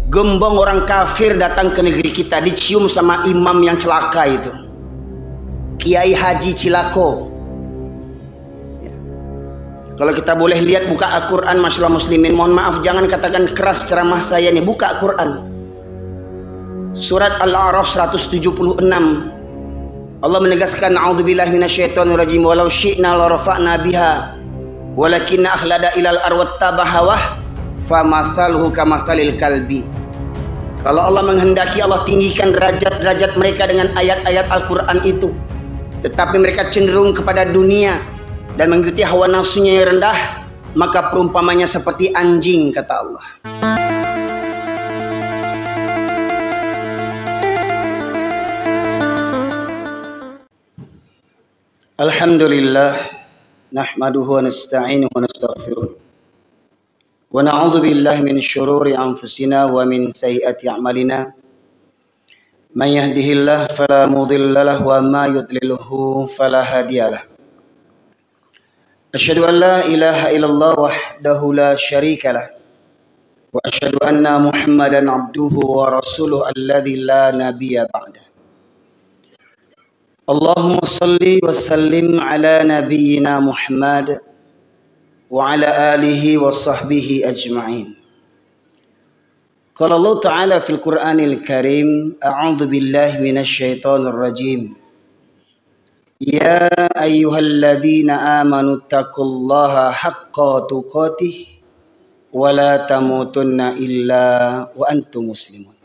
Gembong orang kafir datang ke negeri kita, dicium sama imam yang celaka itu, Kiai Haji Cilako. Kalau kita boleh lihat, buka Al-Quran, masyaallah muslimin, mohon maaf jangan katakan keras ceramah saya nih, buka Al-Quran. Surat Al-A'raf 176. Allah menegaskan, a'udzubillahi minasyaitonirrajim, walau syi'na la rafa'na biha walakinna akhlada ilal arwat tabahawah famathaluhu kamathalil kalbi. Kalau Allah menghendaki, Allah tinggikan derajat-derajat mereka dengan ayat-ayat Al-Quran itu, tetapi mereka cenderung kepada dunia dan mengikuti hawa nafsunya yang rendah, maka perumpamannya seperti anjing, kata Allah. Alhamdulillah, nahmaduhu wa nasta'inuhu wa nastaghfiruh. Wa na'udzu billahi min syururi anfusina wa min sayyiati a'malina. Man yahdihillahu fala mudilla lahu wa ma yudlilhu fala hadiyalah. Asyhadu an la ilaha illallah wahdahu la syarika lah. Wa asyhadu anna Muhammadan abduhu wa rasuluhu alladzi la nabiyya ba'dah. Allahumma salli wa sallim ala nabiyyina Muhammad wa ala alihi wa sahbihi ajma'in. Qala Allah Ta'ala fil Qur'anil Karim, a'udzu billahi minasy syaithanir rajim. Ya ayyuhalladzina amanu taqullaha haqqa tuqatih wa la tamutunna illa wa antum muslimun.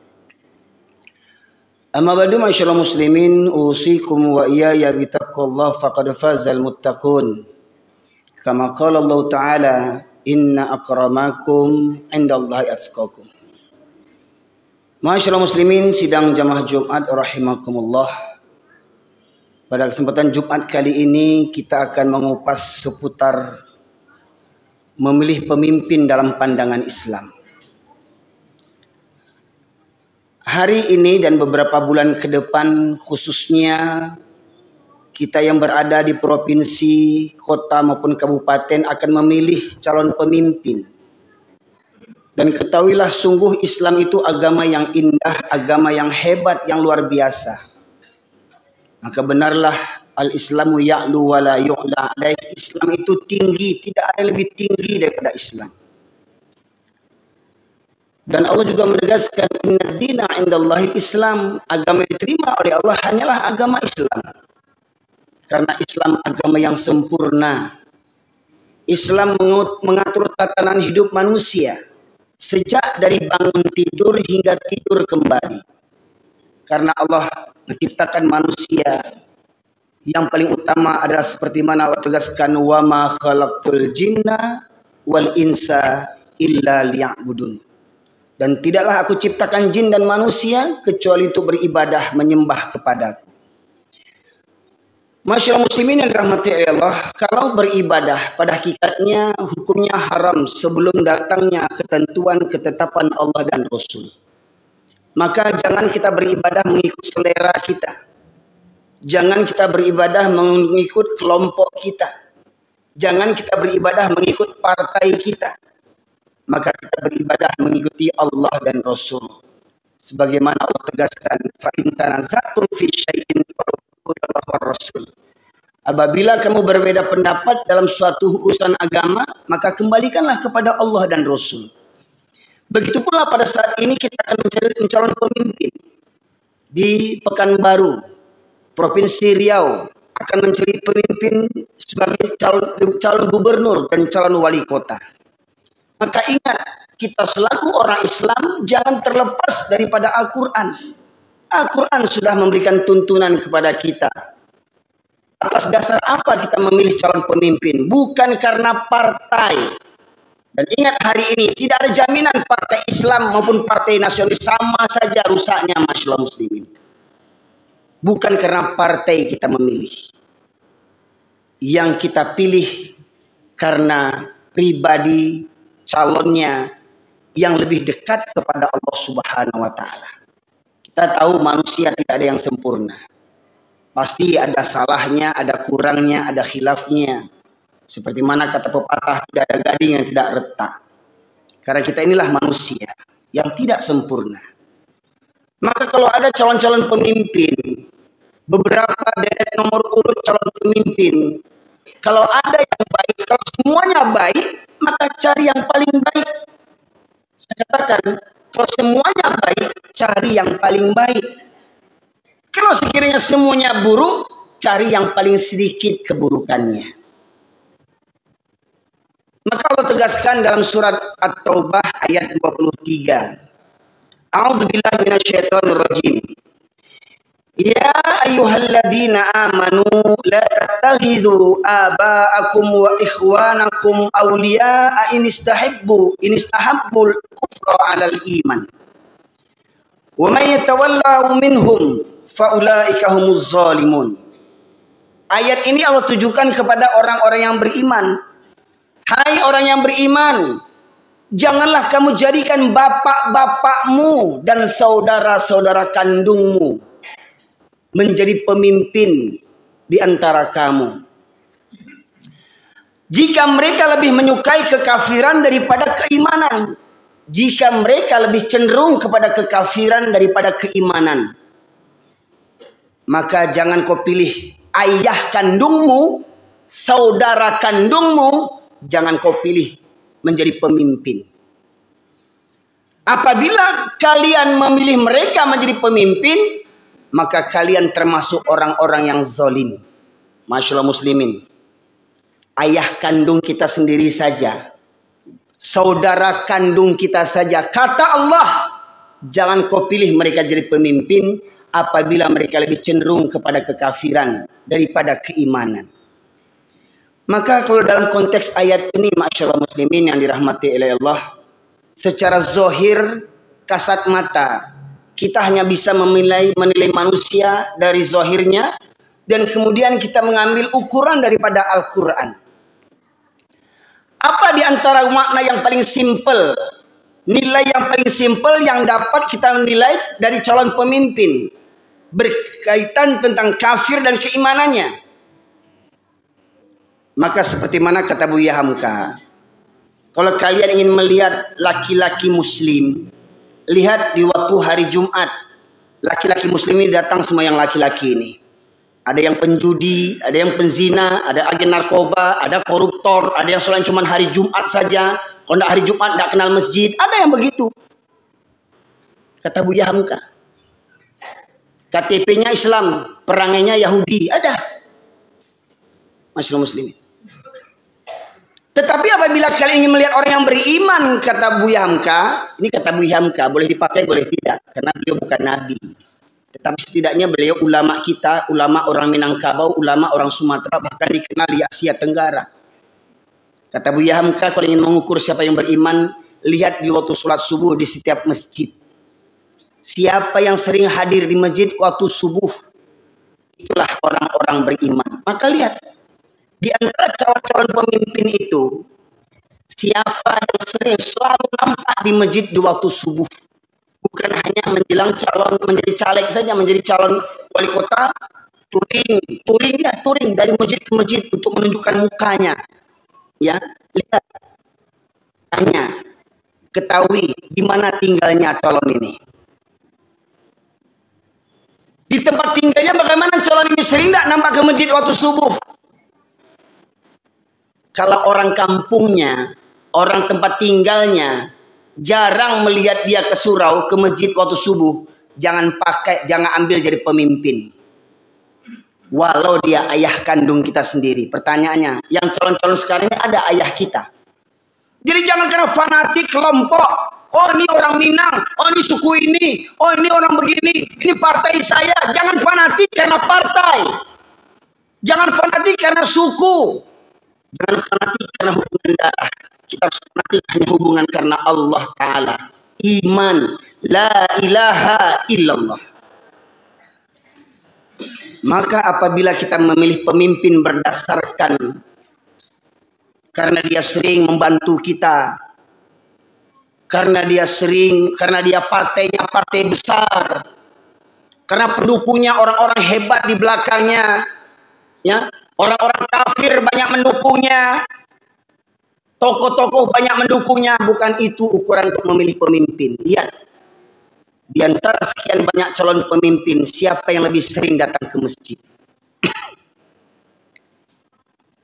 Amma ba'du, masyaallah muslimin, usikum wa iyaya bittaqwallahi faqad fazal muttaqun. Kama qala Allah Ta'ala, inna akramakum indallahi atqakum. Masyaallah muslimin, sidang jamaah Jumat rahimakumullah. Pada kesempatan Jumat kali ini kita akan mengupas seputar memilih pemimpin dalam pandangan Islam. Hari ini dan beberapa bulan ke depan, khususnya kita yang berada di provinsi, kota maupun kabupaten akan memilih calon pemimpin. Dan ketahuilah, sungguh Islam itu agama yang indah, agama yang hebat, yang luar biasa. Maka benarlah al-Islamu ya'lu wa la yu'la alaih. Islam itu tinggi, tidak ada yang lebih tinggi daripada Islam. Dan Allah juga menegaskan, inna dina indallahi Islam. Agama yang diterima oleh Allah hanyalah agama Islam. Karena Islam agama yang sempurna. Islam mengatur tatanan hidup manusia, sejak dari bangun tidur hingga tidur kembali. Karena Allah menciptakan manusia, yang paling utama adalah seperti mana Allah tegaskan, wa ma khalaqtul jinna wal insa illa liya'budun. Dan tidaklah aku ciptakan jin dan manusia kecuali itu beribadah, menyembah kepadaku. Masyaallah muslimin yang dirahmati Allah, kalau beribadah pada hakikatnya hukumnya haram sebelum datangnya ketentuan ketetapan Allah dan Rasul. Maka jangan kita beribadah mengikut selera kita. Jangan kita beribadah mengikut kelompok kita. Jangan kita beribadah mengikut partai kita. Maka kita beribadah mengikuti Allah dan Rasul. Sebagaimana Allah tegaskan, fa in tanaza'tum fi syai'in farudduhu ila Allah war Rasul. Apabila kamu berbeda pendapat dalam suatu urusan agama, maka kembalikanlah kepada Allah dan Rasul. Begitu pula pada saat ini kita akan mencari calon pemimpin di Pekanbaru, Provinsi Riau, akan mencari pemimpin sebagai calon gubernur dan calon wali kota. Maka ingat, kita selaku orang Islam jangan terlepas daripada Al-Quran. Al-Quran sudah memberikan tuntunan kepada kita. Atas dasar apa kita memilih calon pemimpin? Bukan karena partai. Dan ingat, hari ini tidak ada jaminan partai Islam maupun partai nasionalis, sama saja rusaknya, masyaallah muslimin. Bukan karena partai kita memilih. Yang kita pilih karena pribadi calonnya yang lebih dekat kepada Allah Subhanahu wa Ta'ala. Kita tahu manusia tidak ada yang sempurna. Pasti ada salahnya, ada kurangnya, ada khilafnya. Seperti mana kata pepatah, tidak ada gading yang tidak retak. Karena kita inilah manusia. yang tidak sempurna. Maka kalau ada calon-calon pemimpin, beberapa deret nomor urut calon pemimpin, kalau ada yang baik, kalau semuanya baik, maka cari yang paling baik. Saya katakan, kalau semuanya baik, cari yang paling baik. Kalau sekiranya semuanya buruk, cari yang paling sedikit keburukannya. Maka Allah tegaskan dalam surat At-Taubah ayat 23. A'udzubillahi minasyaitonirrajim. Ya ayyuhalladzina amanu la tattakhidhu aba'akum wa ikhwanakum awliya'a in istahabbul kufra 'alal iman. Wa may yatawallahu minhum fa ulaika humuz zalimun. Ayat ini Allah tujukan kepada orang-orang yang beriman. Hai orang yang beriman, janganlah kamu jadikan bapak-bapakmu dan saudara-saudara kandungmu menjadi pemimpin di antara kamu. Jika mereka lebih menyukai kekafiran daripada keimanan, jika mereka lebih cenderung kepada kekafiran daripada keimanan, maka jangan kau pilih ayah kandungmu, saudara kandungmu, jangan kau pilih menjadi pemimpin. Apabila kalian memilih mereka menjadi pemimpin, maka kalian termasuk orang-orang yang zalim. Masyaallah muslimin. Ayah kandung kita sendiri saja, saudara kandung kita saja, kata Allah, jangan kau pilih mereka jadi pemimpin apabila mereka lebih cenderung kepada kekafiran daripada keimanan. Maka kalau dalam konteks ayat ini, masyaallah muslimin yang dirahmati oleh Allah, secara zahir kasat mata kita hanya bisa menilai manusia dari zahirnya, dan kemudian kita mengambil ukuran daripada Al-Quran. Apa di antara makna yang paling simpel, nilai yang paling simpel yang dapat kita menilai dari calon pemimpin berkaitan tentang kafir dan keimanannya? Maka seperti mana kata Buya Hamka, kalau kalian ingin melihat laki-laki muslim, lihat di waktu hari Jumat. Laki-laki muslim ini datang semua yang laki-laki ini. Ada yang penjudi, ada yang penzina, ada agen narkoba, ada koruptor, ada yang sholat cuma hari Jumat saja. Kalau tidak hari Jumat tidak kenal masjid, ada yang begitu. Kata Buya Hamka, KTP-nya Islam, perangainya Yahudi, ada. Masyaallah muslimin. Tetapi apabila kalian ingin melihat orang yang beriman, kata Buya Hamka, ini kata Buya Hamka, boleh dipakai boleh tidak, karena beliau bukan nabi. Tetapi setidaknya beliau ulama kita, ulama orang Minangkabau, ulama orang Sumatera, bahkan dikenal di Asia Tenggara. Kata Buya Hamka, kalau ingin mengukur siapa yang beriman, lihat di waktu sholat subuh di setiap masjid. Siapa yang sering hadir di masjid waktu subuh, itulah orang-orang beriman. Maka lihat, di antara calon-calon pemimpin itu, siapa yang sering selalu nampak di masjid di waktu subuh. Bukan hanya menjelang calon menjadi caleg saja, menjadi calon wali kota, touring dari masjid ke masjid untuk menunjukkan mukanya. Ya, lihat, tanya, ketahui di mana tinggalnya calon ini. Di tempat tinggalnya bagaimana calon ini sering tidak nampak ke masjid waktu subuh? Kalau orang kampungnya, orang tempat tinggalnya, jarang melihat dia ke surau, ke masjid waktu subuh, jangan ambil jadi pemimpin. Walau dia ayah kandung kita sendiri. Pertanyaannya, yang calon-calon sekarang ini ada ayah kita. Jadi jangan karena fanatik kelompok. Oh ini orang Minang, oh ini suku ini, oh ini orang begini, ini partai saya. Jangan fanatik karena partai. Jangan fanatik karena suku. Jangan fanatik karena hubungan darah. Kita harus fanatik hanya hubungan karena Allah Ta'ala. Iman. La ilaha illallah. Maka apabila kita memilih pemimpin berdasarkan karena dia sering membantu kita, karena dia partainya partai besar, karena pendukungnya orang-orang hebat di belakangnya, ya, orang-orang kafir banyak mendukungnya, tokoh-tokoh banyak mendukungnya, bukan itu ukuran untuk memilih pemimpin. Lihat, di antara sekian banyak calon pemimpin, siapa yang lebih sering datang ke masjid?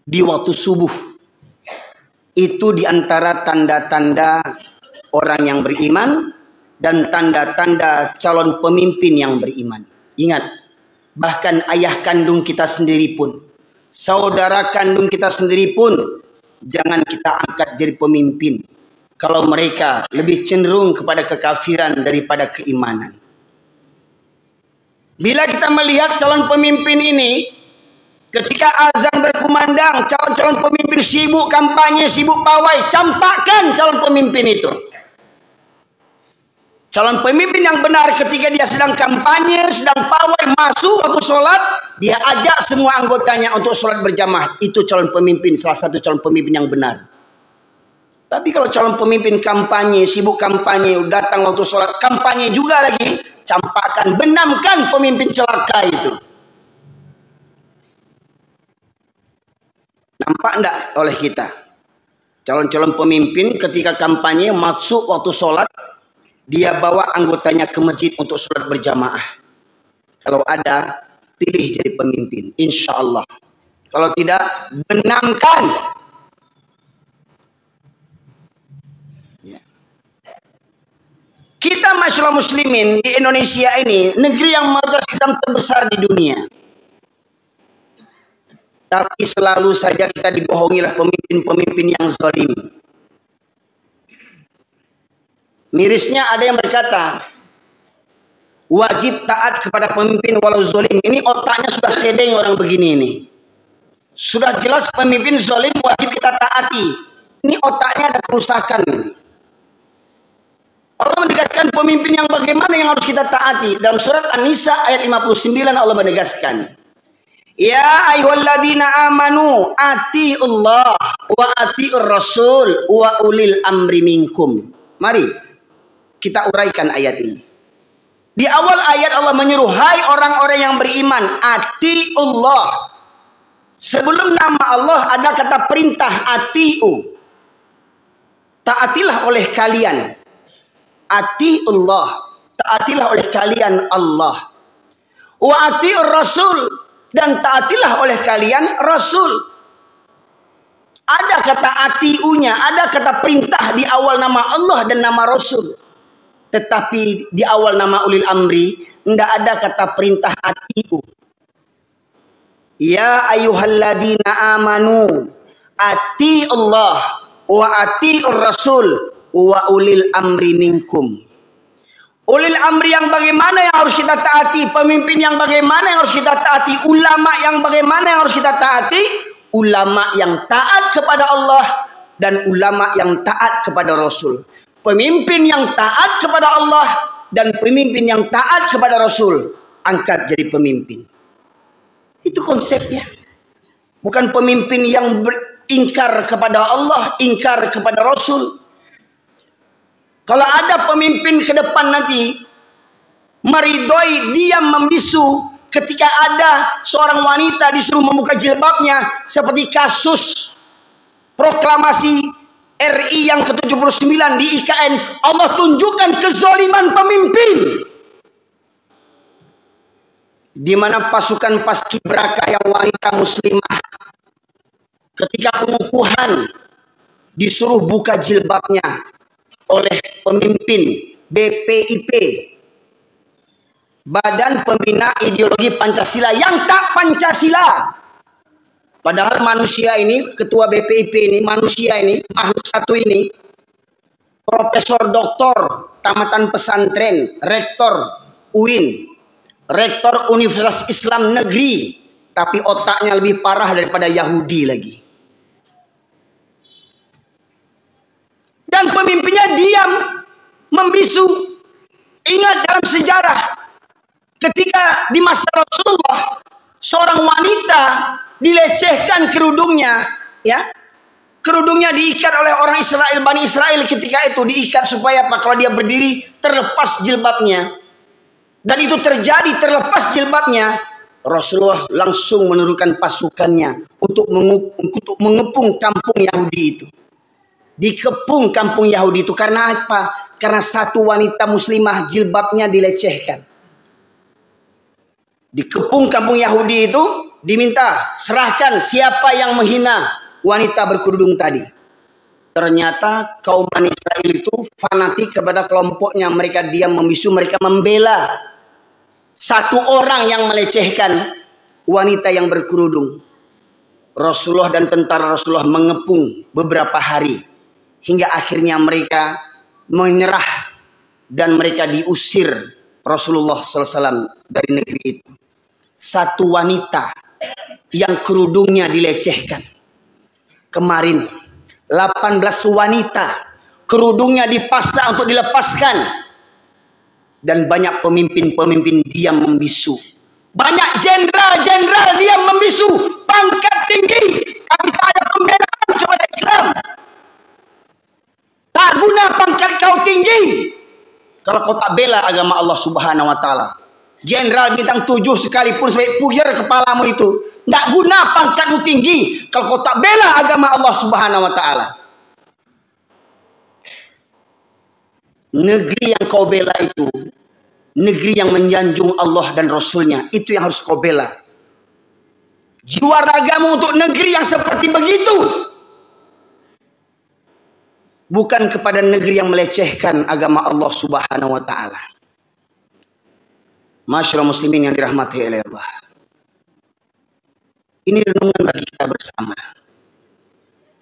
Di waktu subuh. Itu di antara tanda-tanda orang yang beriman dan tanda-tanda calon pemimpin yang beriman. Ingat, bahkan ayah kandung kita sendiri pun, saudara kandung kita sendiri pun, jangan kita angkat jadi pemimpin kalau mereka lebih cenderung kepada kekafiran daripada keimanan. Bila kita melihat calon pemimpin ini, ketika azan berkumandang, calon-calon pemimpin sibuk kampanye, sibuk pawai, campakkan calon pemimpin itu. Calon pemimpin yang benar ketika dia sedang kampanye, sedang pawai, masuk waktu sholat, dia ajak semua anggotanya untuk sholat berjamaah. Itu calon pemimpin, salah satu calon pemimpin yang benar. Tapi kalau calon pemimpin kampanye, sibuk kampanye, datang waktu sholat, kampanye juga lagi, campakkan, benamkan pemimpin celaka itu. Nampak enggak oleh kita? Calon-calon pemimpin ketika kampanye, masuk waktu sholat, dia bawa anggotanya ke masjid untuk sholat berjamaah. Kalau ada, pilih jadi pemimpin, insya Allah. Kalau tidak, benamkan. Ya. Kita masyarakat muslimin di Indonesia ini, negeri yang mayoritas Islam terbesar di dunia. Tapi selalu saja kita dibohongi oleh pemimpin-pemimpin yang zalim. Mirisnya ada yang berkata, wajib taat kepada pemimpin walau zalim. Ini otaknya sudah sedeng orang begini ini. Sudah jelas pemimpin zalim wajib kita taati. Ini otaknya ada kerusakan. Allah menegaskan pemimpin yang bagaimana yang harus kita taati. Dalam surat An-Nisa ayat 59 Allah menegaskan, ya ayyuhalladzina amanu atiullah wa atiur rasul wa ulil amri minkum. Mari kita uraikan ayat ini. Di awal ayat Allah menyuruh, hai orang-orang yang beriman, atiullah. Sebelum nama Allah ada kata perintah atiu. Taatilah oleh kalian. Atiullah. Taatilah oleh kalian Allah. Wa atiur rasul. Dan taatilah oleh kalian Rasul. Ada kata atiunya, ada kata perintah di awal nama Allah dan nama Rasul. Tetapi di awal nama ulil amri, tidak ada kata perintah atiu. Ya ayyuhalladzina amanu, atiullah wa atiur rasul wa ulil amri minkum. Ulil amri yang bagaimana yang harus kita taati, pemimpin yang bagaimana yang harus kita taati, ulama yang bagaimana yang harus kita taati, ulama yang taat kepada Allah dan ulama yang taat kepada Rasul. Pemimpin yang taat kepada Allah dan pemimpin yang taat kepada Rasul, angkat jadi pemimpin. Itu konsepnya. Bukan pemimpin yang beringkar kepada Allah, ingkar kepada Rasul. Kalau ada pemimpin ke depan nanti meridoi, diam, membisu ketika ada seorang wanita disuruh membuka jilbabnya, seperti kasus proklamasi RI yang ke-79 di IKN, Allah tunjukkan kezaliman pemimpin. Di mana pasukan paskibraka yang wanita muslimah ketika pengukuhan disuruh buka jilbabnya oleh pemimpin BPIP, Badan Pembina Ideologi Pancasila, yang tak Pancasila. Padahal manusia ini, ketua BPIP ini, manusia ini, makhluk satu ini, profesor doktor, tamatan pesantren, rektor UIN, rektor Universitas Islam Negeri, tapi otaknya lebih parah daripada Yahudi lagi. Dan pemimpinnya diam, membisu. Ingat dalam sejarah, ketika di masa Rasulullah, seorang wanita dilecehkan kerudungnya, ya, kerudungnya diikat oleh orang Israel, Bani Israel ketika itu diikat supaya apa? Kalau dia berdiri terlepas jilbabnya, dan itu terjadi terlepas jilbabnya, Rasulullah langsung menurunkan pasukannya untuk mengepung kampung Yahudi itu. Dikepung kampung Yahudi itu karena apa? Karena satu wanita muslimah jilbabnya dilecehkan. Dikepung kampung Yahudi itu, diminta serahkan siapa yang menghina wanita berkerudung tadi. Ternyata kaum Bani Israil itu fanatik kepada kelompoknya. Mereka diam membisu, mereka membela satu orang yang melecehkan wanita yang berkerudung. Rasulullah dan tentara Rasulullah mengepung beberapa hari. Hingga akhirnya mereka menyerah dan mereka diusir Rasulullah SAW dari negeri itu. Satu wanita yang kerudungnya dilecehkan. Kemarin 18 wanita kerudungnya dipaksa untuk dilepaskan. Dan banyak pemimpin-pemimpin diam membisu. Banyak jenderal-jenderal diam membisu. Pangkat tinggi. Kami tak ada pembelaan kepada Islam. Tak guna pangkat kau tinggi kalau kau tak bela agama Allah Subhanahu wa taala. Jenderal bintang 7 sekalipun sampai puyer kepalamu itu, tak guna pangkatmu tinggi kalau kau tak bela agama Allah Subhanahu wa taala. Negeri yang kau bela itu negeri yang menyanjung Allah dan Rasulnya, itu yang harus kau bela. Jiwa ragamu untuk negeri yang seperti begitu, bukan kepada negeri yang melecehkan agama Allah Subhanahu wa taala. Masyaallah muslimin yang dirahmati oleh Allah. Ini renungan bagi kita bersama.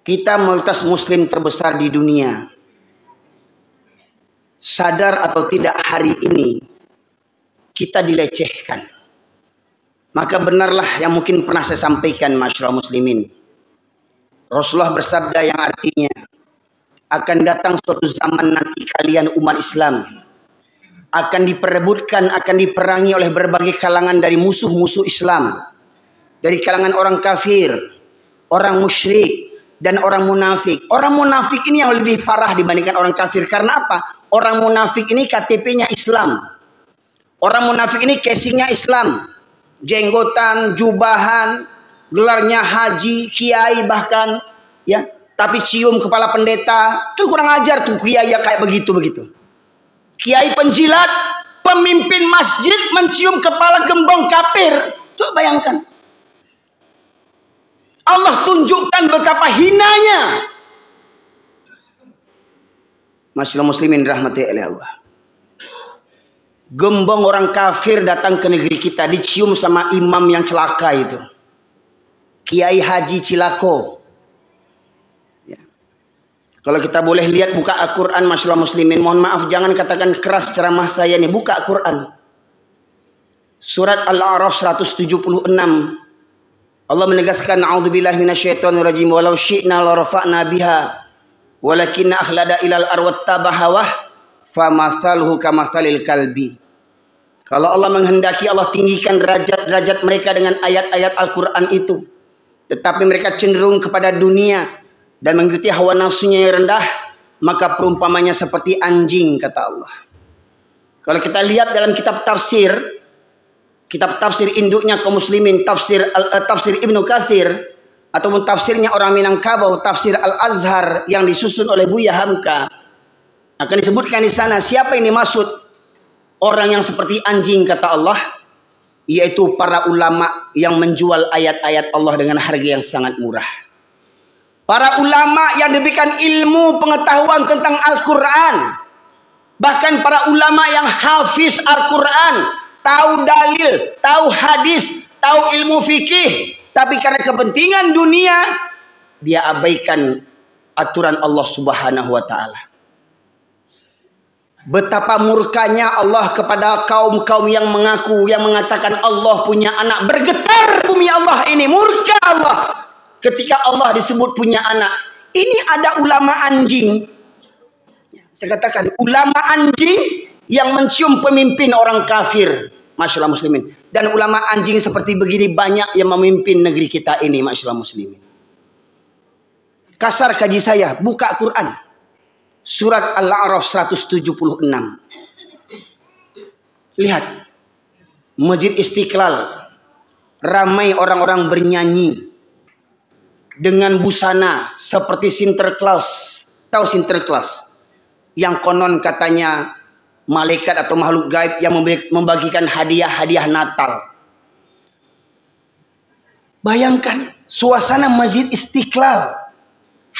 Kita mayoritas muslim terbesar di dunia. Sadar atau tidak hari ini kita dilecehkan. Maka benarlah yang mungkin pernah saya sampaikan, masyaallah muslimin. Rasulullah bersabda yang artinya, akan datang suatu zaman nanti kalian umat Islam akan diperebutkan, akan diperangi oleh berbagai kalangan dari musuh-musuh Islam. Dari kalangan orang kafir, orang musyrik, dan orang munafik. Orang munafik ini yang lebih parah dibandingkan orang kafir. Karena apa? Orang munafik ini KTP-nya Islam. Orang munafik ini casingnya Islam. Jenggotan, jubahan, gelarnya haji, kiai bahkan, ya. Tapi cium kepala pendeta, kan kurang ajar tuh kiai kayak begitu-begitu. Kiai penjilat, pemimpin masjid mencium kepala gembong kafir. Coba bayangkan. Allah tunjukkan betapa hinanya. Masyaallah muslimin rahmati Allah. Gembong orang kafir datang ke negeri kita, dicium sama imam yang celaka itu. Kiai Haji Cilako. Kalau kita boleh lihat, buka Al-Quran, masyaallah muslimin. Mohon maaf, jangan katakan keras ceramah saya nih. Buka Al-Quran. Surat Al-A'raf 176. Allah menegaskan, A'udzubillahi minasyaitonirrajim. Walau syi'na la rafa'na biha. Walakinna akhlada ilal arwat tabahawah. Famathalhu kamathalil kalbi. Kalau Allah menghendaki, Allah tinggikan derajat mereka dengan ayat-ayat Al-Quran itu. Tetapi mereka cenderung kepada dunia dan mengikuti hawa nafsunya yang rendah, maka perumpamannya seperti anjing, kata Allah. Kalau kita lihat dalam kitab tafsir induknya kaum muslimin, tafsir Ibnu Katsir, ataupun tafsirnya orang Minangkabau, tafsir Al-Azhar yang disusun oleh Buya Hamka, akan disebutkan di sana siapa ini maksud orang yang seperti anjing, kata Allah, yaitu para ulama yang menjual ayat-ayat Allah dengan harga yang sangat murah. Para ulama yang diberikan ilmu pengetahuan tentang Al-Quran. Bahkan para ulama yang hafiz Al-Quran. Tahu dalil, tahu hadis, tahu ilmu fikih. Tapi karena kepentingan dunia, dia abaikan aturan Allah Subhanahu wa ta'ala. Betapa murkanya Allah kepada kaum-kaum yang mengaku, yang mengatakan Allah punya anak. Bergetar bumi Allah ini, murka Allah ketika Allah disebut punya anak. Ini ada ulama anjing. Saya katakan ulama anjing yang mencium pemimpin orang kafir. Masyaallah muslimin. Dan ulama anjing seperti begini banyak yang memimpin negeri kita ini. Masyaallah muslimin. Kasar kaji saya, buka Quran. Surat Al-A'raf 176. Lihat. Masjid Istiqlal. Ramai orang-orang bernyanyi dengan busana seperti Sinterklaas, Tahu Sinterklas? Yang konon katanya malaikat atau makhluk gaib yang membagikan hadiah-hadiah Natal. Bayangkan suasana Masjid Istiqlal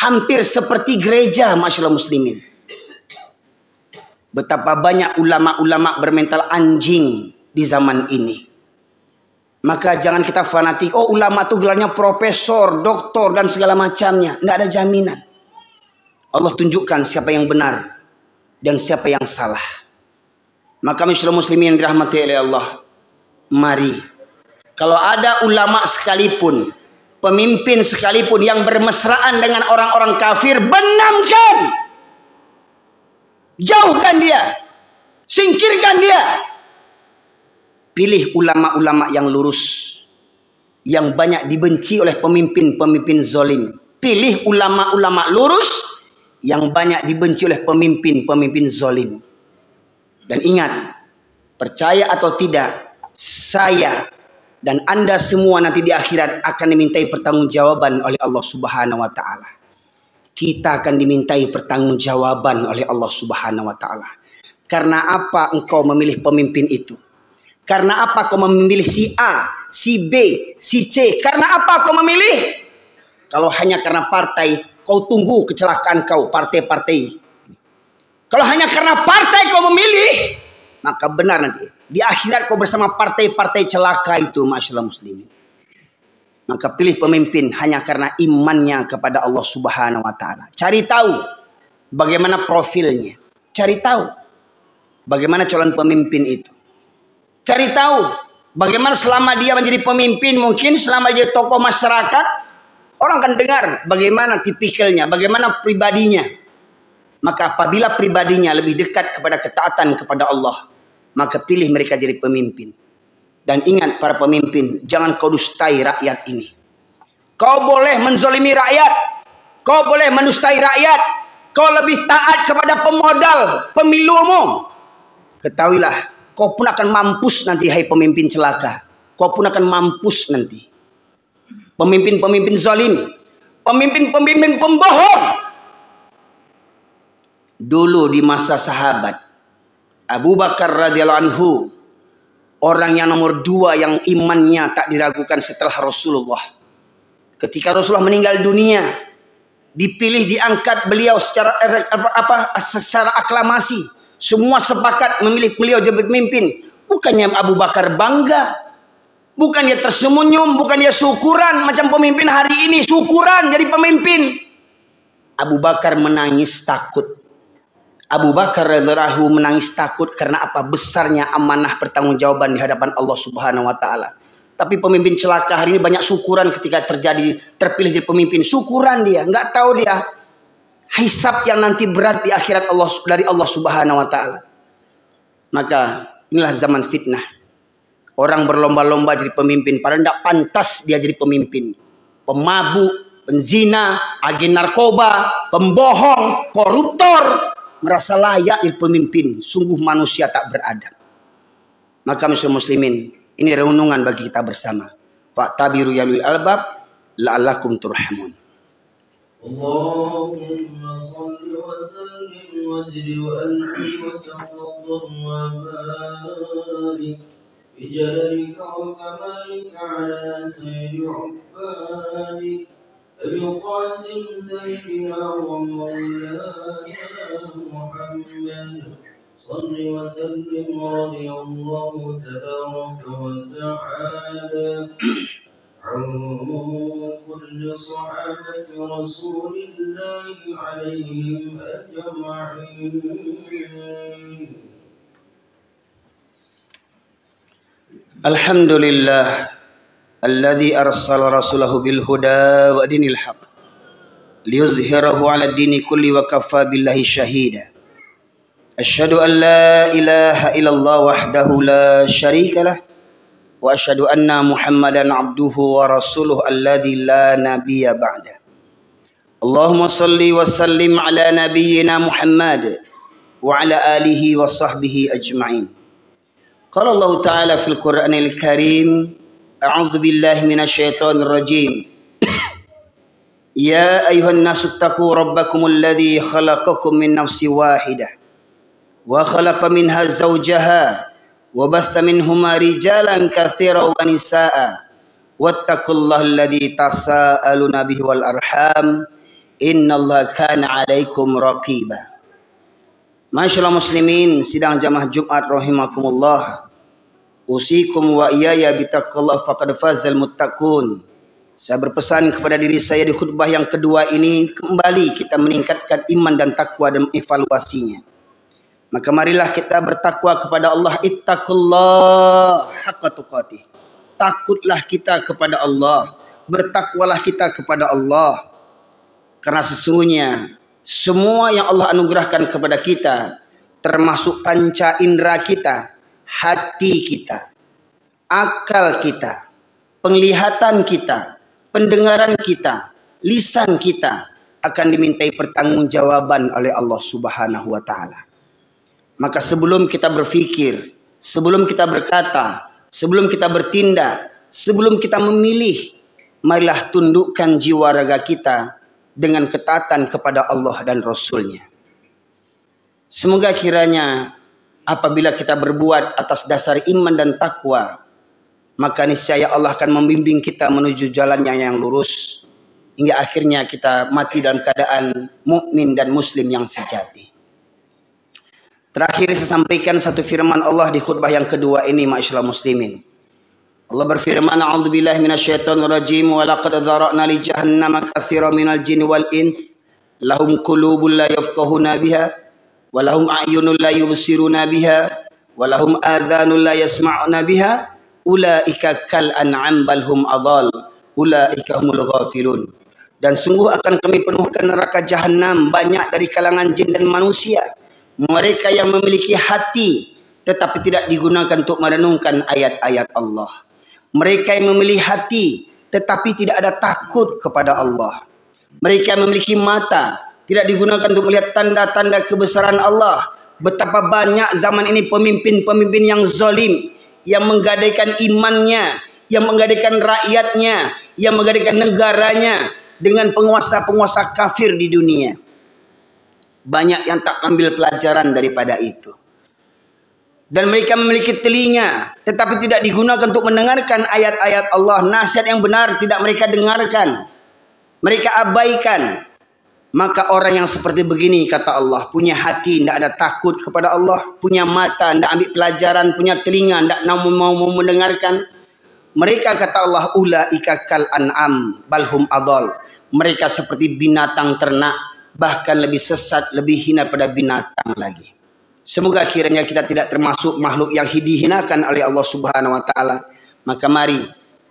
hampir seperti gereja, masyaallah muslimin. Betapa banyak ulama-ulama bermental anjing di zaman ini. Maka jangan kita fanatik, oh ulama itu gelarnya profesor, doktor dan segala macamnya. Nggak ada jaminan. Allah tunjukkan siapa yang benar dan siapa yang salah. Maka masyaallah muslimin dirahmati oleh Allah, mari kalau ada ulama sekalipun, pemimpin sekalipun yang bermesraan dengan orang-orang kafir, benamkan, jauhkan dia, singkirkan dia. Pilih ulama-ulama yang lurus, yang banyak dibenci oleh pemimpin-pemimpin zalim. Pilih ulama-ulama lurus yang banyak dibenci oleh pemimpin-pemimpin zalim. Dan ingat, percaya atau tidak, saya dan Anda semua nanti di akhirat akan dimintai pertanggungjawaban oleh Allah Subhanahu wa taala. Kita akan dimintai pertanggungjawaban oleh Allah Subhanahu wa taala. Karena apa engkau memilih pemimpin itu? Karena apa kau memilih si A, si B, si C? Karena apa kau memilih? Kalau hanya karena partai, kau tunggu kecelakaan kau, partai-partai. Kalau hanya karena partai kau memilih, maka benar nanti di akhirat kau bersama partai-partai celaka itu, masyaallah muslimin. Maka pilih pemimpin hanya karena imannya kepada Allah Subhanahu wa taala. Cari tahu bagaimana profilnya. Cari tahu bagaimana calon pemimpin itu. Cari tahu bagaimana selama dia menjadi pemimpin, mungkin selama jadi tokoh masyarakat, orang akan dengar bagaimana tipikalnya, bagaimana pribadinya. Maka apabila pribadinya lebih dekat kepada ketaatan kepada Allah, maka pilih mereka jadi pemimpin. Dan ingat para pemimpin, jangan kau dustai rakyat ini. Kau boleh menzolimi rakyat, kau boleh menustai rakyat, kau lebih taat kepada pemodal pemilumu. Ketahuilah, kau pun akan mampus nanti, hai pemimpin celaka. Kau pun akan mampus nanti. Pemimpin-pemimpin zalim, pemimpin-pemimpin pembohong. Dulu di masa sahabat, Abu Bakar radhiyallahu anhu, orang yang nomor 2 yang imannya tak diragukan setelah Rasulullah. Ketika Rasulullah meninggal dunia, dipilih, diangkat beliau secara aklamasi. Semua sepakat memilih beliau jadi pemimpin. Bukannya Abu Bakar bangga, bukan dia tersenyum, bukan dia syukuran macam pemimpin hari ini, syukuran jadi pemimpin. Abu Bakar menangis takut. Abu Bakar radhiyallahu anhu menangis takut karena apa? Besarnya amanah pertanggungjawaban di hadapan Allah Subhanahu wa taala. Tapi pemimpin celaka hari ini banyak syukuran ketika terpilih jadi pemimpin. Syukuran dia, nggak tahu dia hisab yang nanti berat di akhirat Allah dari Allah Subhanahu wa taala. Maka inilah zaman fitnah. Orang berlomba-lomba jadi pemimpin, padahal tidak pantas dia jadi pemimpin. Pemabuk, penzina, agen narkoba, pembohong, koruptor merasa layak jadi pemimpin. Sungguh manusia tak beradab. Maka muslimin, ini renungan bagi kita bersama. Fa'tabiru ya ulil albab la'allakum turhamun. Allahumma salli wa sallim wajdi wa an'im wa tafaddal wa barik bijalalika wa kamalika ala sayyidi ubbadik Abi Qasim sayyidina wa maulana Muhammad salli wa sallim radiyallahu tabaraka wa ta'ala an kulli sahabati rasulillahi alaihim ajma'in. Alhamdulillah alladzi arsala rasulahu bil huda wa dinil haq liyuzhirahu 'ala ad-dini kulli wa kafa billahi shahida. Asyhadu an la ilaha illallah wahdahu la syarika lah wa asyhadu anna Muhammadan 'abduhu wa rasuluhu alladzi la nabiyya ba'da. Allahumma salli wa sallim 'ala nabiyyina Muhammad wa 'ala alihi wa sahbihi ajma'in. Qala Allah Ta'ala fil Qur'anil Karim, a'udzu billahi minasy syaithanir rajim. يا أيها الناس اتقوا ربكم الذي خلقكم من نفس واحدة وخلق منها زوجها وبث منهما رجالا كثيرا ونساء واتقوا الله الذي تساءلون به والأرحام إن الله كان عليكم رقيبا. Masyaallah muslimin, sidang jamaah Jumat rahimakumullah. Usikum wa iyaya bitaqallah faqad fazal muttaqun. Saya berpesan kepada diri saya di khutbah yang kedua ini, kembali kita meningkatkan iman dan takwa dan evaluasinya. Maka marilah kita bertakwa kepada Allah. Ittaqullah haqqa tuqatih. Takutlah kita kepada Allah, bertakwalah kita kepada Allah. Karena sesungguhnya semua yang Allah anugerahkan kepada kita, termasuk panca indera kita, hati kita, akal kita, penglihatan kita, pendengaran kita, lisan kita, akan dimintai pertanggungjawaban oleh Allah Subhanahu wa Ta'ala. Maka sebelum kita berfikir, sebelum kita berkata, sebelum kita bertindak, sebelum kita memilih, marilah tundukkan jiwa raga kita dengan ketaatan kepada Allah dan Rasul-Nya. Semoga kiranya apabila kita berbuat atas dasar iman dan takwa, maka niscaya Allah akan membimbing kita menuju jalannya yang lurus, hingga akhirnya kita mati dalam keadaan mukmin dan muslim yang sejati. Terakhir saya sampaikan satu firman Allah di khutbah yang kedua ini, ma'asyiral muslimin. Allah berfirman, a'udzubillahi minasyaitonir rajim, wa laqad dzara'na li jahannama katsiran minal jinni wal ins lahum qulubun la yafqahuna biha wa lahum a'yunun la yubsiruna biha wa lahum adhanun la yasma'una biha ulaika kal an'am bal hum adall ulaika humul ghafilun. Dan sungguh akan kami penuhkan neraka jahanam banyak dari kalangan jin dan manusia, mereka yang memiliki hati tetapi tidak digunakan untuk merenungkan ayat-ayat Allah. Mereka yang memiliki hati tetapi tidak ada takut kepada Allah. Mereka yang memiliki mata tidak digunakan untuk melihat tanda-tanda kebesaran Allah. Betapa banyak zaman ini pemimpin-pemimpin yang zalim, yang menggadaikan imannya, yang menggadaikan rakyatnya, yang menggadaikan negaranya dengan penguasa-penguasa kafir di dunia. Banyak yang tak ambil pelajaran daripada itu. Dan mereka memiliki telinga tetapi tidak digunakan untuk mendengarkan ayat-ayat Allah. Nasihat yang benar tidak mereka dengarkan, mereka abaikan. Maka orang yang seperti begini, kata Allah, punya hati tidak ada takut kepada Allah, punya mata tidak ambil pelajaran, punya telinga tidak mau mendengarkan. Mereka, kata Allah, ulaika kal an'am balhum adall. Mereka seperti binatang ternak, bahkan lebih sesat, lebih hina pada binatang lagi. Semoga kiranya kita tidak termasuk makhluk yang dihinakan oleh Allah Subhanahu wa Ta'ala. Maka mari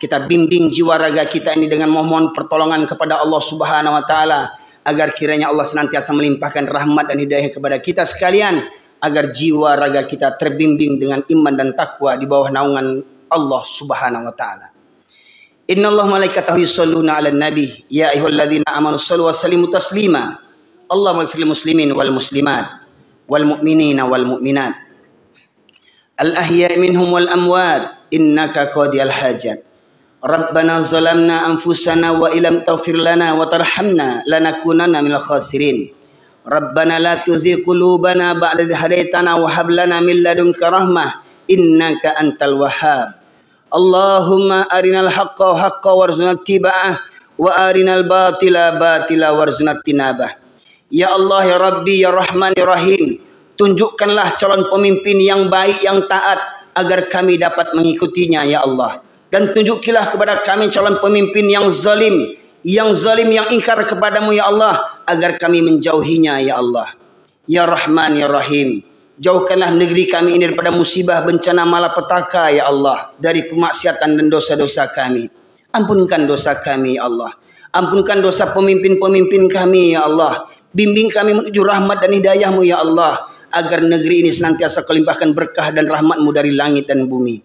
kita bimbing jiwa raga kita ini dengan mohon pertolongan kepada Allah Subhanahu wa Ta'ala, agar kiranya Allah senantiasa melimpahkan rahmat dan hidayah kepada kita sekalian, agar jiwa raga kita terbimbing dengan iman dan takwa di bawah naungan Allah Subhanahu wa Ta'ala. Innallaha malaikatahu yusholluna 'alan nabi ya ayyuhalladzina amanu shallu wa sallimu taslima. Allahumma ighfir lil muslimin wal muslimat wal mu'minina wal mu'minat al ahya'i minhum wal amwat innaka qadiyal hajat. Rabbana zalamna anfusana wa illam taghfir lana wa tarhamna lanakunanna minal khasirin. Rabbana la tuzigh qulubana ba'da idh hadaytana wa hab lana min ladunka rahmah innaka antal wahhab. Allahumma arinal haqqa haqqan warzuqna ittiba'ah wa arinal batila batila warzuqna ijtinabah. Ya Allah, ya Rabbi, ya Rahman, ya Rahim, tunjukkanlah calon pemimpin yang baik, yang taat, agar kami dapat mengikutinya, ya Allah. Dan tunjukilah kepada kami calon pemimpin yang zalim, yang ingkar kepadamu, ya Allah, agar kami menjauhinya, ya Allah. Ya Rahman, ya Rahim, jauhkanlah negeri kami ini daripada musibah, bencana, malapetaka, ya Allah, dari kemaksiatan dan dosa-dosa kami. Ampunkan dosa kami, ya Allah. Ampunkan dosa pemimpin-pemimpin kami, ya Allah. Bimbing kami menuju rahmat dan hidayah-Mu, ya Allah, agar negeri ini senantiasa Kau limpahkan berkah dan rahmat-Mu dari langit dan bumi.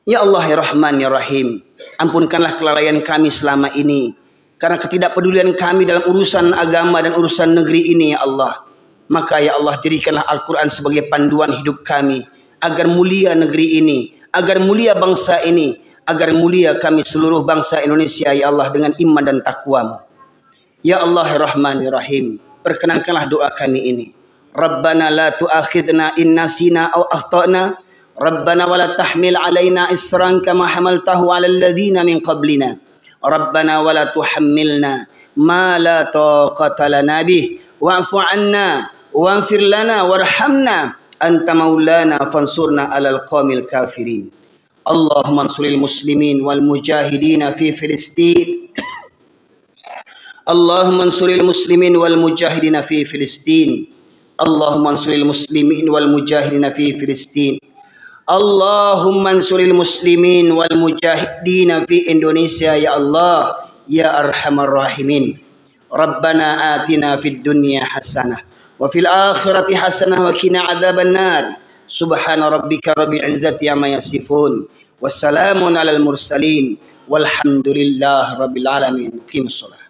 Ya Allah, ya Rahman, ya Rahim, ampunkanlah kelalaian kami selama ini, karena ketidakpedulian kami dalam urusan agama dan urusan negeri ini, ya Allah. Maka ya Allah, jadikanlah Al-Quran sebagai panduan hidup kami, agar mulia negeri ini, agar mulia bangsa ini, agar mulia kami seluruh bangsa Indonesia ya Allah dengan iman dan takwa-Mu. Ya Allah Rahman Rahim, perkenankanlah doa kami ini. Rabbana la tu'akhidna in nasina aw akhtana. Rabbana wa la tahmil alaina isran kama hamaltahu ala alladhina min qablina. Rabbana wa la tuhammilna ma la taqata lana bih wa'fu 'anna waghfir lana warhamna anta maulana fansurna 'alal qaumil kafirin. Allahumma ansuril muslimin wal mujahidin fi Filistin. Allahumma ansuril muslimin wal mujahidin fi Filistin. Allahumma ansuril muslimin wal mujahidin fi Filistin. Allahumma ansuril muslimin wal mujahidin fi Indonesia ya Allah ya arhamar rahimin. Rabbana atina fid dunya hasanah wa fil akhirati hasanah wa qina adzaban nar. Subhana rabbika rabbil izzati amma yasifun. Wassalamun alal mursalin walhamdulillahi rabbil alamin. Qimus shalah.